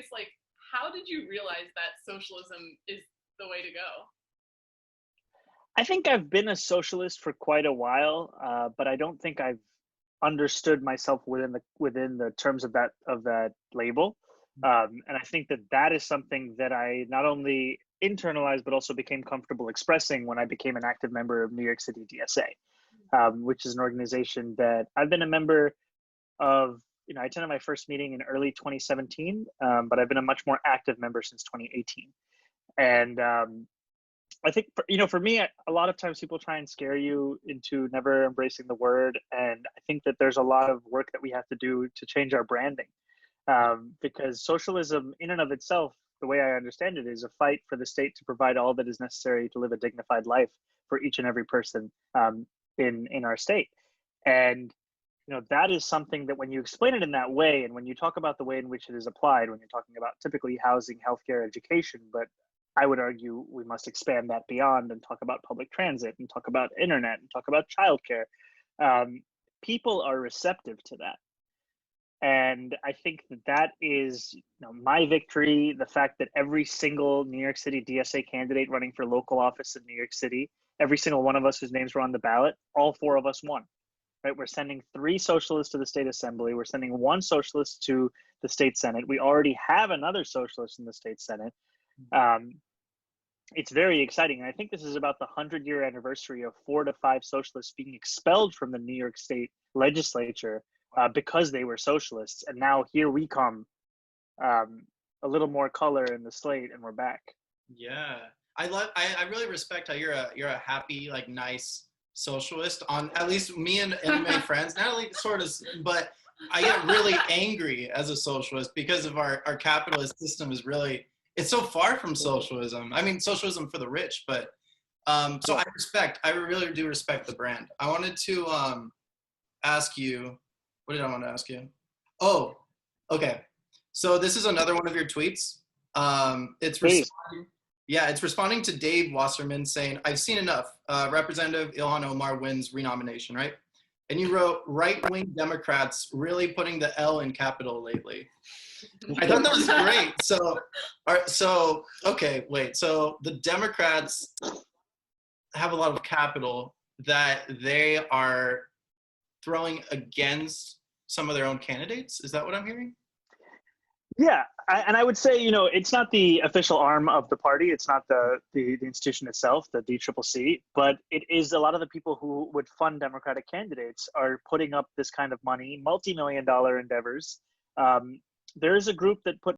curious, like, how did you realize that socialism is the way to go? I think I've been a socialist for quite a while, but I don't think I've understood myself within the terms of that label. And I think that is something that I not only internalized but also became comfortable expressing when I became an active member of New York City DSA, which is an organization that I've been a member of. I attended my first meeting in early 2017, but I've been a much more active member since 2018. And I think, for me, a lot of times people try and scare you into never embracing the word. And I think that there's a lot of work that we have to do to change our branding. Because socialism in and of itself, the way I understand it, is a fight for the state to provide all that is necessary to live a dignified life for each and every person in our state. And that is something that when you explain it in that way, and when you talk about the way in which it is applied, when you're talking about typically housing, healthcare, education, but I would argue we must expand that beyond and talk about public transit and talk about internet and talk about childcare. People are receptive to that. And I think that is my victory, the fact that every single New York City DSA candidate running for local office in New York City, every single one of us whose names were on the ballot, all four of us won. Right? We're sending 3 socialists to the state assembly. We're sending 1 socialist to the state senate. We already have another socialist in the state senate. It's very exciting. And I think this is about the 100-year anniversary of 4 to 5 socialists being expelled from the New York State legislature because they were socialists. And now here we come, a little more color in the slate, and we're back. Yeah, I really respect how you're a happy, like, nice socialist. On at least me and many friends, not only sort of, but I get really angry as a socialist because of our capitalist system is really, it's so far from socialism. I mean, socialism for the rich, but so I really do respect the brand. I wanted to ask you, what did I want to ask you? Oh, okay. So this is another one of your tweets. It's responding to Dave Wasserman saying, "I've seen enough. Representative Ilhan Omar wins renomination," right? And you wrote, "Right-wing Democrats really putting the L in capital lately." I thought that was great. So the Democrats have a lot of capital that they are throwing against some of their own candidates. Is that what I'm hearing? Yeah, and I would say, it's not the official arm of the party. It's not the institution itself, the DCCC, but it is a lot of the people who would fund Democratic candidates are putting up this kind of money, multi-million-dollar endeavors. There is a group that put